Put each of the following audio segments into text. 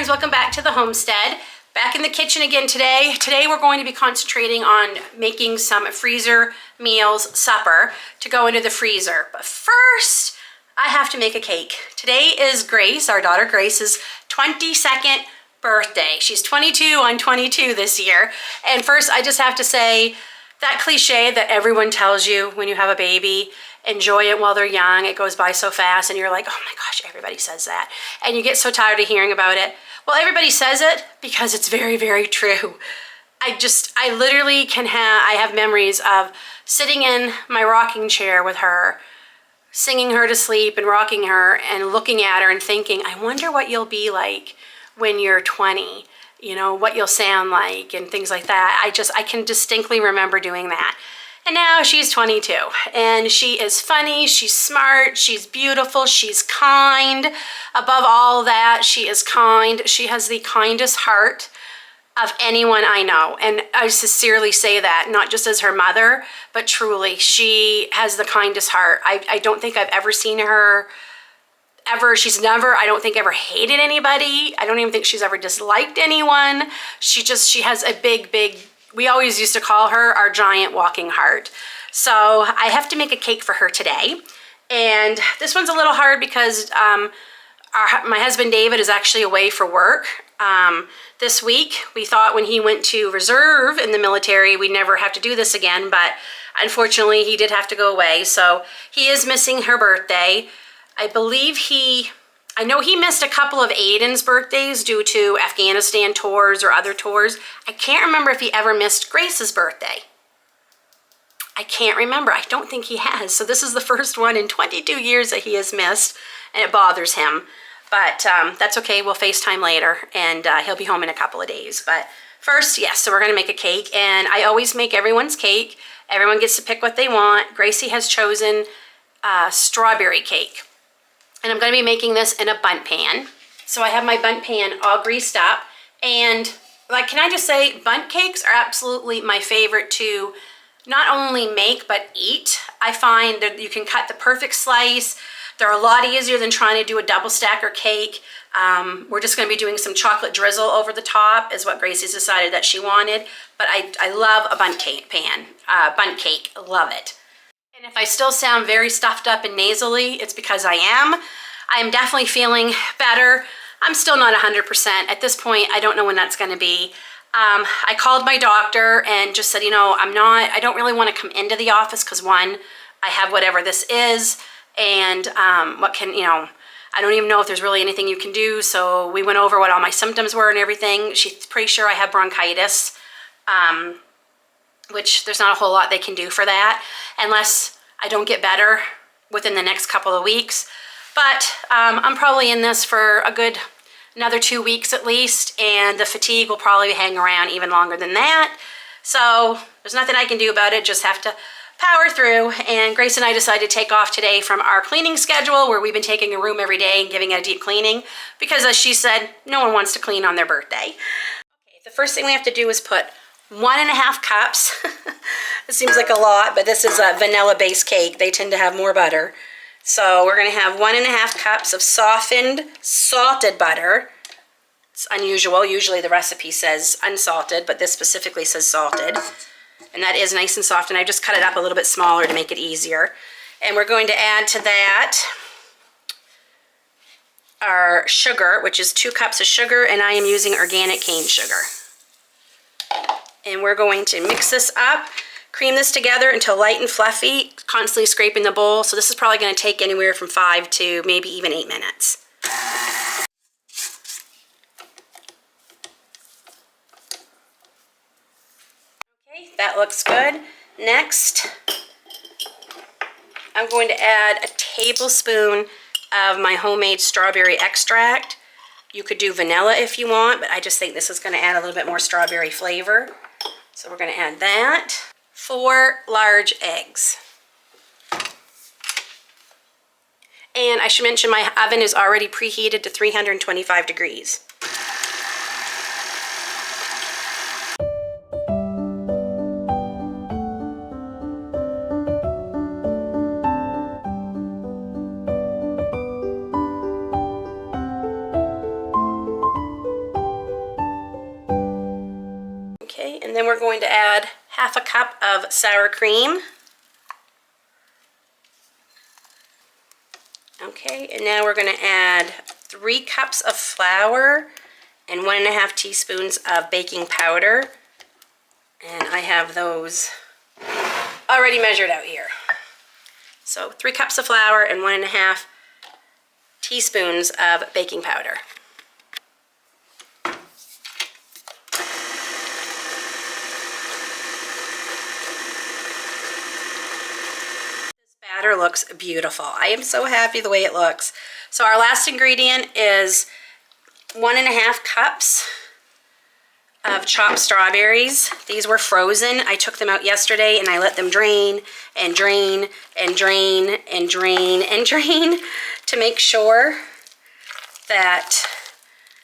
guys, welcome back to the homestead. Back in the kitchen again today. Today we're going to be concentrating on making some freezer meals, supper, to go into the freezer. But first, I have to make a cake. Today is Grace, our daughter Grace's 22nd birthday. She's 22 on 22 this year. And first, I just have to say that cliche that everyone tells you when you have a baby, enjoy it while they're young. It goes by so fast and you're like, oh my gosh, everybody says that. And you get so tired of hearing about it. Well, everybody says it because it's very, very true. I literally I have memories of sitting in my rocking chair with her, singing her to sleep and rocking her and looking at her and thinking, I wonder what you'll be like when you're 20, you know, what you'll sound like and things like that. I can distinctly remember doing that. And now she's 22 and she is funny, she's smart, she's beautiful, she's kind. Above all that, she is kind. She has the kindest heart of anyone I know. And I sincerely say that, not just as her mother, but truly, she has the kindest heart. I don't think I've ever seen her she's never, I don't think ever hated anybody. I don't even think she's ever disliked anyone. She has a big, we always used to call her our giant walking heart. So I have to make a cake for her today. And this one's a little hard because my husband David is actually away for work this week. We thought when he went to reserve in the military, we'd never have to do this again, but unfortunately he did have to go away. So he is missing her birthday. I know he missed a couple of Aiden's birthdays due to Afghanistan tours or other tours. I can't remember if he ever missed Grace's birthday. I can't remember. I don't think he has. So this is the first one in 22 years that he has missed, and it bothers him. But that's okay. We'll FaceTime later, and he'll be home in a couple of days. But first, yes, so we're going to make a cake, and I always make everyone's cake. Everyone gets to pick what they want. Gracie has chosen strawberry cake. And I'm going to be making this in a bundt pan. So I have my bundt pan all greased up. And like, can I just say, bundt cakes are absolutely my favorite to not only make, but eat. I find that you can cut the perfect slice. They're a lot easier than trying to do a double stacker cake. We're just going to be doing some chocolate drizzle over the top is what Gracie's decided that she wanted. But I love a bundt cake bundt cake, love it. And if I still sound very stuffed up and nasally, it's because I am. I am definitely feeling better. I'm still not 100%. At this point, I don't know when that's going to be. I called my doctor and just said, you know, I don't really want to come into the office because one, I have whatever this is, and I don't even know if there's really anything you can do. So we went over what all my symptoms were and everything. She's pretty sure I have bronchitis. Which there's not a whole lot they can do for that unless I don't get better within the next couple of weeks. But I'm probably in this for another 2 weeks at least, and the fatigue will probably hang around even longer than that. So there's nothing I can do about it, just have to power through. And Grace and I decided to take off today from our cleaning schedule where we've been taking a room every day and giving it a deep cleaning because, as she said, no one wants to clean on their birthday. Okay, the first thing we have to do is put 1.5 cups. It seems like a lot, but this is a vanilla-based cake. They tend to have more butter. So we're going to have 1.5 cups of softened, salted butter. It's unusual. Usually the recipe says unsalted, but this specifically says salted. And that is nice and soft, and I just cut it up a little bit smaller to make it easier. And we're going to add to that our sugar, which is 2 cups of sugar, and I am using organic cane sugar. And we're going to mix this up, cream this together until light and fluffy, constantly scraping the bowl. So this is probably going to take anywhere from 5 to maybe even 8 minutes. Okay, that looks good. Next, I'm going to add a tablespoon of my homemade strawberry extract. You could do vanilla if you want, but I just think this is going to add a little bit more strawberry flavor. So we're going to add that. 4 large eggs. And I should mention my oven is already preheated to 325 degrees. going to add half a cup of sour cream. Okay, and now we're going to add 3 cups of flour and 1.5 teaspoons of baking powder. And I have those already measured out here. So 3 cups of flour and 1.5 teaspoons of baking powder. Batter looks beautiful. I am so happy the way it looks. So our last ingredient is 1.5 cups of chopped strawberries. These were frozen. I took them out yesterday and I let them drain and drain and drain and drain and drain to make sure that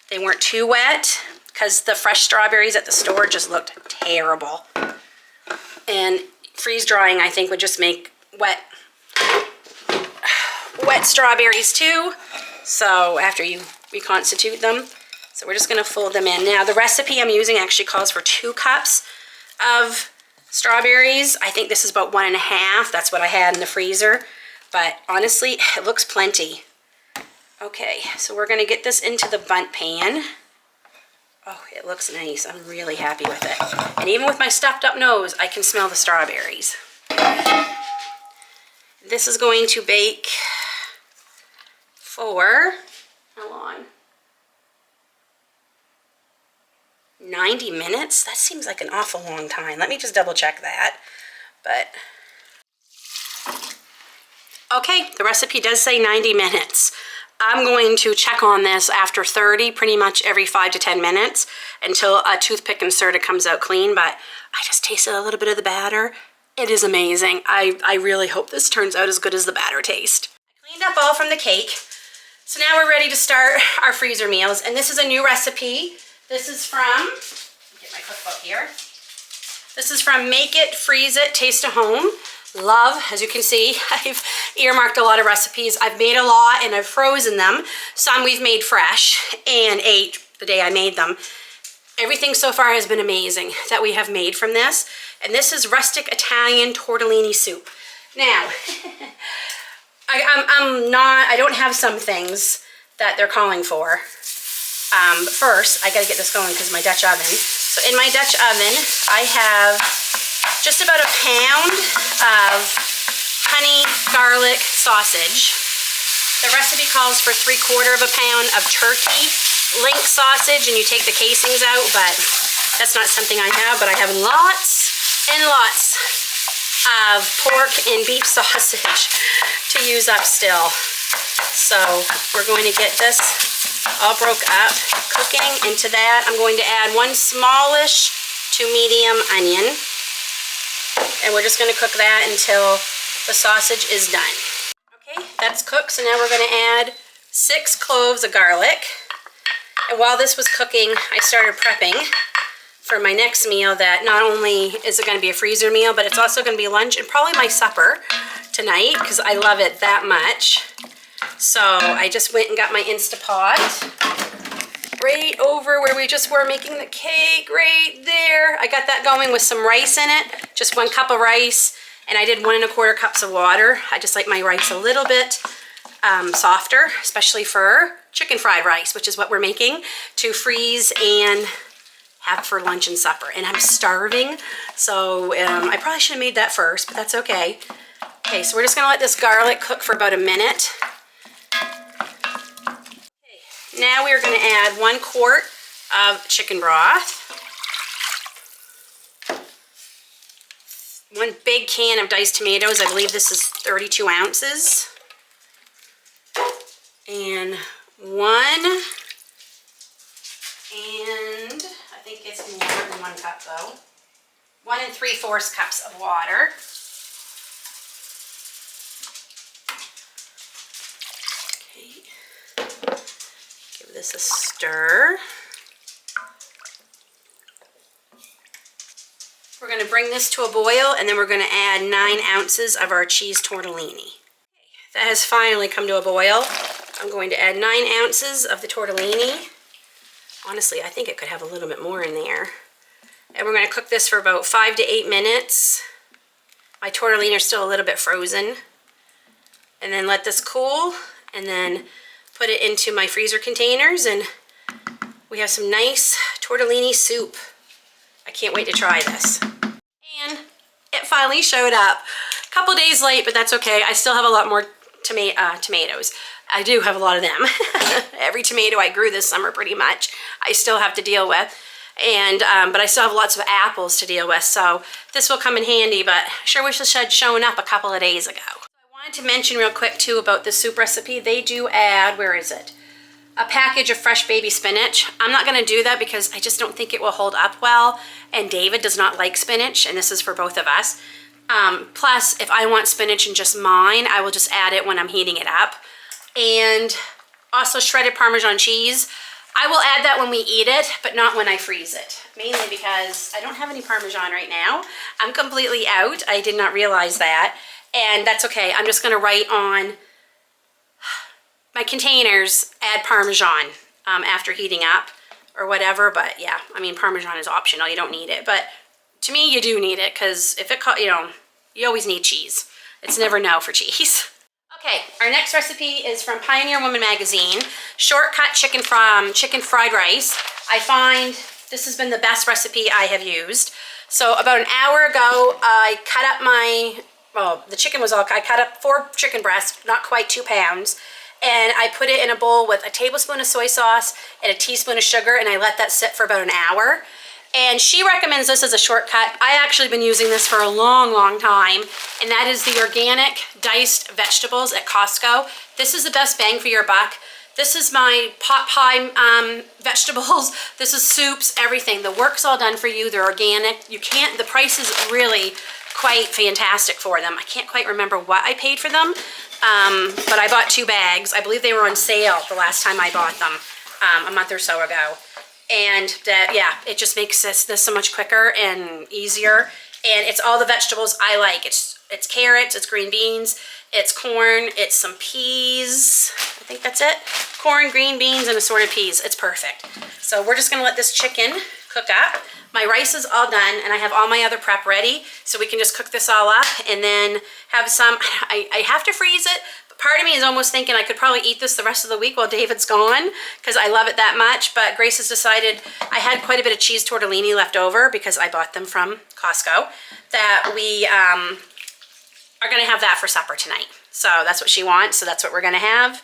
they weren't too wet, because the fresh strawberries at the store just looked terrible. And freeze drying, I think, would just make wet strawberries too, so after you reconstitute them. So we're just going to fold them in. Now the recipe I'm using actually calls for 2 cups of strawberries. I think this is about 1.5. That's what I had in the freezer, but honestly it looks plenty. Okay, so we're going to get this into the Bundt pan. Oh, it looks nice. I'm really happy with it. And even with my stuffed up nose, I can smell the strawberries. This is going to bake for, how long? 90 minutes? That seems like an awful long time. Let me just double check that. But, okay, the recipe does say 90 minutes. I'm going to check on this after 30, pretty much every 5 to 10 minutes until a toothpick inserter comes out clean, but I just tasted a little bit of the batter. It is amazing. I really hope this turns out as good as the batter tastes. I cleaned up all from the cake. So now we're ready to start our freezer meals, and this is a new recipe. This is from, get my cookbook here. This is from Make It, Freeze It, Taste of Home. Love, as you can see, I've earmarked a lot of recipes. I've made a lot and I've frozen them. Some we've made fresh and ate the day I made them. Everything so far has been amazing that we have made from this. And this is rustic Italian tortellini soup. Now, I don't have some things that they're calling for. But first, I gotta get this going because my Dutch oven. So in my Dutch oven, I have just about a pound of honey garlic sausage. The recipe calls for 3/4 pound of turkey link sausage, and you take the casings out, but that's not something I have, but I have lots and lots of pork and beef sausage to use up still. So we're going to get this all broke up, cooking. Into that, I'm going to add 1 smallish to medium onion. And we're just going to cook that until the sausage is done. Okay, that's cooked, so now we're going to add 6 cloves of garlic. And while this was cooking, I started prepping for my next meal that not only is it going to be a freezer meal, but it's also going to be lunch and probably my supper tonight because I love it that much. So I just went and got my Instapot right over where we just were making the cake, right there. I got that going with some rice in it, just 1 cup of rice, and I did 1 1/4 cups of water. I just like my rice a little bit softer, especially for chicken fried rice, which is what we're making, to freeze and have for lunch and supper. And I'm starving, so I probably should have made that first, but that's okay. Okay, so we're just gonna let this garlic cook for about a minute. Now we're going to add 1 quart of chicken broth, 1 big can of diced tomatoes. I believe this is 32 ounces. And 1, and I think it's more than 1 cup though, 1 3/4 cups of water. This a stir. We're going to bring this to a boil, and then we're going to add 9 ounces of our cheese tortellini. That has finally come to a boil. I'm going to add 9 ounces of the tortellini. Honestly, I think it could have a little bit more in there. And we're gonna cook this for about 5 to 8 minutes. My tortellini are still a little bit frozen. And then let this cool, and then put it into my freezer containers, and we have some nice tortellini soup. I can't wait to try this. And it finally showed up. A couple days late, but that's okay. I still have a lot more tomatoes. I do have a lot of them. Every tomato I grew this summer pretty much, I still have to deal with. And but I still have lots of apples to deal with, so this will come in handy, but I sure wish this had shown up a couple of days ago. I wanted to mention real quick too about the soup recipe. They do add, where is it? A package of fresh baby spinach. I'm not gonna do that because I just don't think it will hold up well, and David does not like spinach, and this is for both of us. Plus, if I want spinach in just mine, I will just add it when I'm heating it up. And also shredded Parmesan cheese. I will add that when we eat it, but not when I freeze it. Mainly because I don't have any Parmesan right now. I'm completely out. I did not realize that. And that's okay. I'm just gonna write on my containers, add Parmesan after heating up or whatever. But yeah, I mean, Parmesan is optional. You don't need it. But to me, you do need it because if it, you always need cheese. It's never no for cheese. Okay, our next recipe is from Pioneer Woman Magazine. Shortcut chicken fried rice. I find this has been the best recipe I have used. So about an hour ago, I cut up I cut up 4 chicken breasts, not quite 2 pounds, and I put it in a bowl with a tablespoon of soy sauce and a teaspoon of sugar, and I let that sit for about an hour. And she recommends this as a shortcut. I actually been using this for a long, long time, and that is the organic diced vegetables at Costco. This is the best bang for your buck. This is my pot pie vegetables. This is soups, everything. The work's all done for you. They're organic. The price is really quite fantastic for them. I can't quite remember what I paid for them, but I bought 2 bags. I believe they were on sale the last time I bought them, a month or so ago. And yeah, it just makes this so much quicker and easier. And it's all the vegetables I like. It's carrots, it's green beans, it's corn, it's some peas. I think that's it. Corn, green beans, and assorted peas. It's perfect. So we're just gonna let this chicken cook up. My rice is all done, and I have all my other prep ready. So we can just cook this all up and then have some, I have to freeze it. Part of me is almost thinking I could probably eat this the rest of the week while David's gone because I love it that much, but Grace has decided, I had quite a bit of cheese tortellini left over because I bought them from Costco, that we are gonna have that for supper tonight. So that's what she wants, so that's what we're gonna have.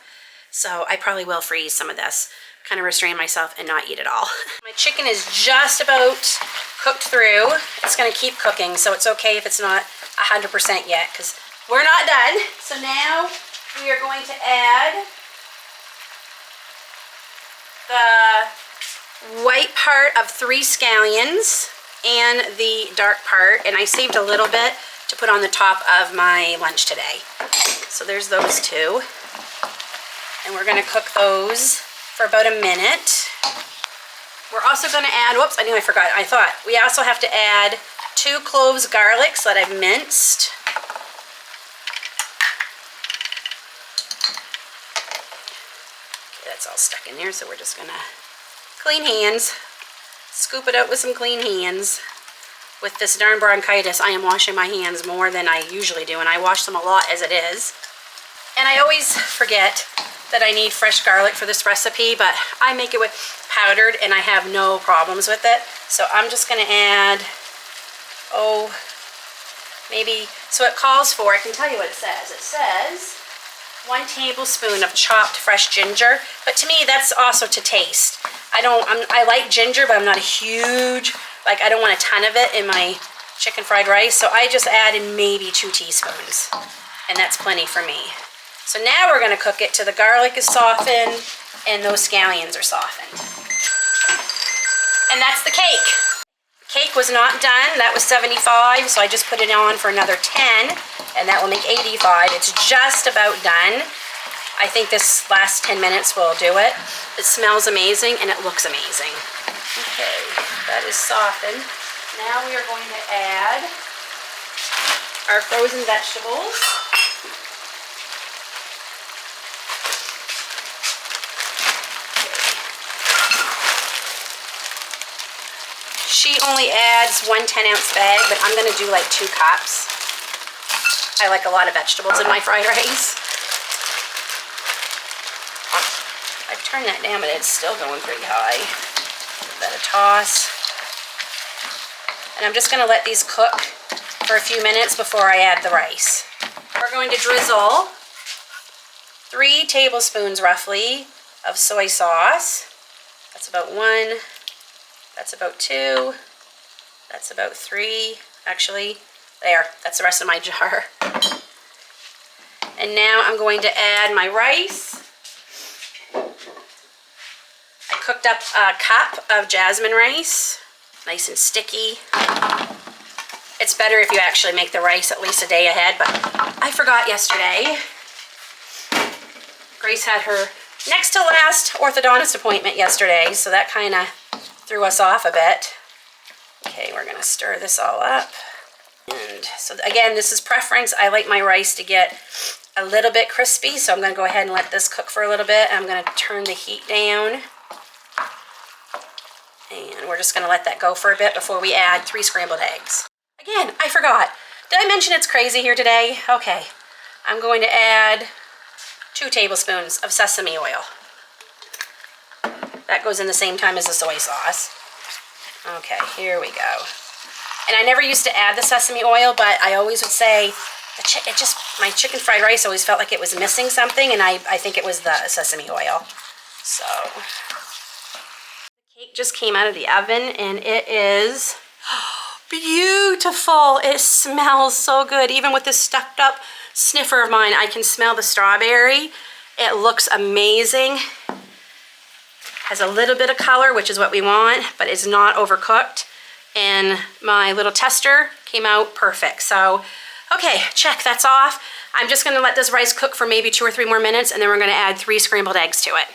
So I probably will freeze some of this, kind of restrain myself and not eat it all. My chicken is just about cooked through. It's gonna keep cooking, so it's okay if it's not 100% yet because we're not done. So now, we are going to add the white part of 3 scallions and the dark part, and I saved a little bit to put on the top of my lunch today. So there's those 2. And we're gonna cook those for about a minute. We're also gonna add, whoops, I knew I forgot. I thought we also have to add 2 cloves garlic that I've minced. It's all stuck in there, so we're just gonna clean hands, scoop it out with some clean hands. With this darn bronchitis, I am washing my hands more than I usually do, and I wash them a lot as it is. And I always forget that I need fresh garlic for this recipe, but I make it with powdered and I have no problems with it. So I'm just gonna add, maybe, so it calls for, I can tell you what it says. It says 1 tablespoon of chopped fresh ginger, but to me that's also to taste. I like ginger, but I'm not a huge, I don't want a ton of it in my chicken fried rice, so I just added maybe 2 teaspoons, and that's plenty for me. So now we're gonna cook it till the garlic is softened and those scallions are softened. And that's the cake. Cake was not done, that was 75, so I just put it on for another 10, and that will make 85. It's just about done. I think this last 10 minutes will do it. It smells amazing and it looks amazing. Okay, that is softened. Now we are going to add our frozen vegetables. she only adds 1 10-ounce bag, but I'm gonna do like 2 cups. I like a lot of vegetables in my fried rice. I've turned that down, but it's still going pretty high. Give that a toss. And I'm just gonna let these cook for a few minutes before I add the rice. We're going to drizzle 3 tablespoons roughly of soy sauce. That's about 1, that's about 2, that's about 3, actually. There, that's the rest of my jar. And now I'm going to add my rice. I cooked up a cup of jasmine rice, nice and sticky. It's better if you actually make the rice at least a day ahead, but I forgot yesterday. Grace had her next to last orthodontist appointment yesterday, so that kind of threw us off a bit. Okay, we're gonna stir this all up. And so again, this is preference. I like my rice to get a little bit crispy, so I'm gonna go ahead and let this cook for a little bit. I'm gonna turn the heat down. And we're just gonna let that go for a bit before we add 3 scrambled eggs. Again, I forgot. Did I mention it's crazy here today? Okay, I'm going to add 2 tablespoons of sesame oil. That goes in the same time as the soy sauce. Okay, here we go. And I never used to add the sesame oil, but I always would say, my chicken fried rice always felt like it was missing something, and I think it was the sesame oil. So, the cake just came out of the oven, and it is beautiful. It smells so good. Even with this stuffed up sniffer of mine, I can smell the strawberry. It looks amazing. Has a little bit of color, which is what we want, but it's not overcooked. And my little tester came out perfect. So, okay, check, that's off. I'm just gonna let this rice cook for maybe 2 or 3 more minutes, and then we're gonna add 3 scrambled eggs to it.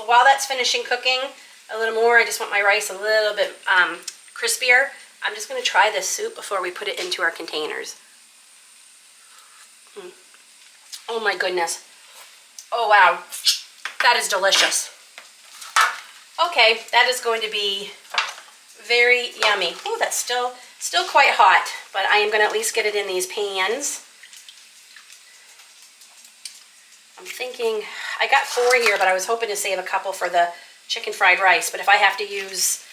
While that's finishing cooking a little more, I just want my rice a little bit crispier. I'm just going to try this soup before we put it into our containers. Oh my goodness. Oh wow, that is delicious. Okay, that is going to be very yummy. Oh, that's still quite hot, but I am going to at least get it in these pans. I'm thinking, I got 4 here, but I was hoping to save a couple for the chicken fried rice. But if I have to use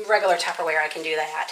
regular Tupperware, I can do that.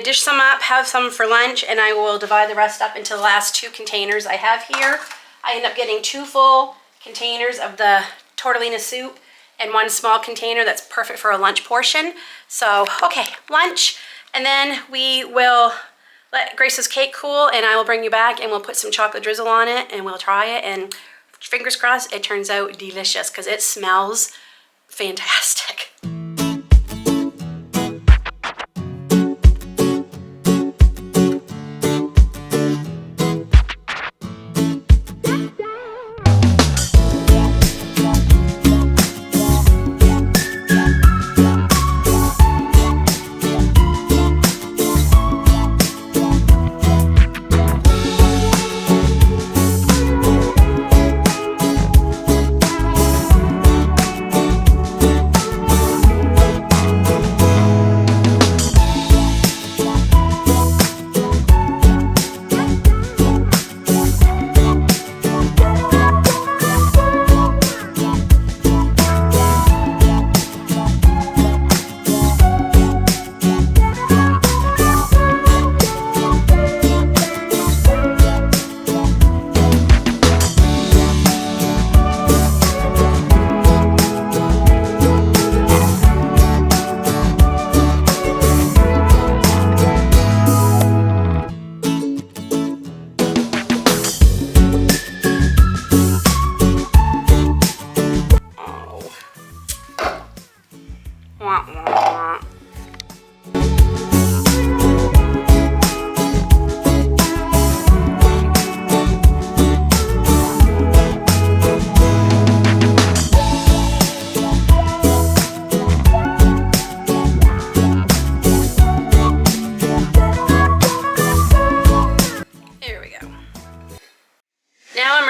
Dish some up, have some for lunch, and I will divide the rest up into the last 2 containers I have here. I end up getting 2 full containers of the tortellini soup and 1 small container that's perfect for a lunch portion. So, okay, lunch, and then we will let Grace's cake cool, and I will bring you back, and we'll put some chocolate drizzle on it, and we'll try it, and fingers crossed it turns out delicious, because it smells fantastic.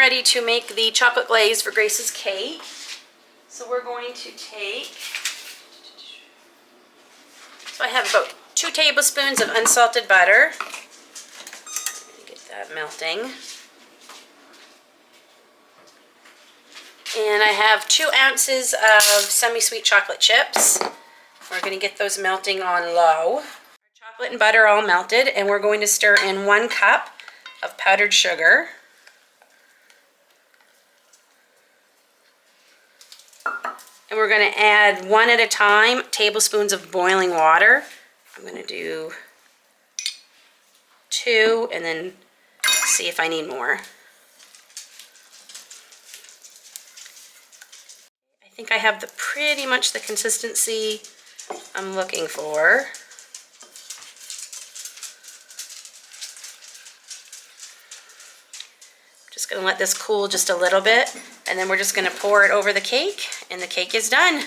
ready to make the chocolate glaze for Grace's cake. So we're going to take, so I have about 2 tablespoons of unsalted butter. Get that melting. And I have 2 ounces of semi-sweet chocolate chips. We're going to get those melting on low. Our chocolate and butter are all melted, and we're going to stir in 1 cup of powdered sugar. And we're going to add 1 at a time tablespoons of boiling water. I'm going to do 2 and then see if I need more. I think I have pretty much the consistency I'm looking for. Just going to let this cool just a little bit, and then we're just going to pour it over the cake, and the cake is done.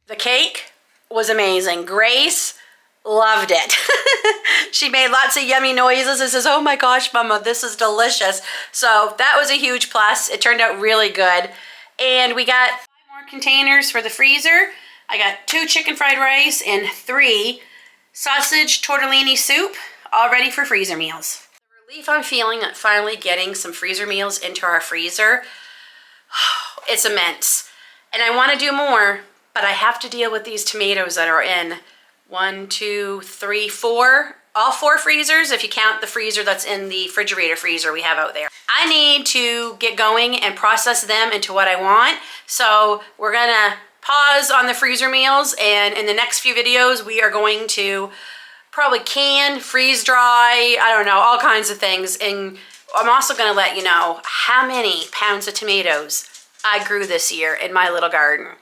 The cake was amazing. Grace loved it. She made lots of yummy noises and says, "Oh my gosh, Mama, this is delicious." So that was a huge plus. It turned out really good. And we got 5 more containers for the freezer. I got 2 chicken fried rice and 3 sausage tortellini soup, all ready for freezer meals. The relief I'm feeling at finally getting some freezer meals into our freezer, it's immense. And I want to do more, but I have to deal with these tomatoes that are in 1, 2, 3, 4, all 4 freezers, if you count the freezer that's in the refrigerator freezer we have out there. I need to get going and process them into what I want. So we're gonna pause on the freezer meals, and in the next few videos, we are going to probably can, freeze dry, I don't know, all kinds of things. And I'm also gonna let you know how many pounds of tomatoes I grew this year in my little garden.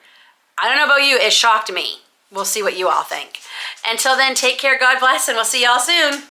I don't know about you, it shocked me. We'll see what you all think. Until then, take care, God bless, and we'll see y'all soon.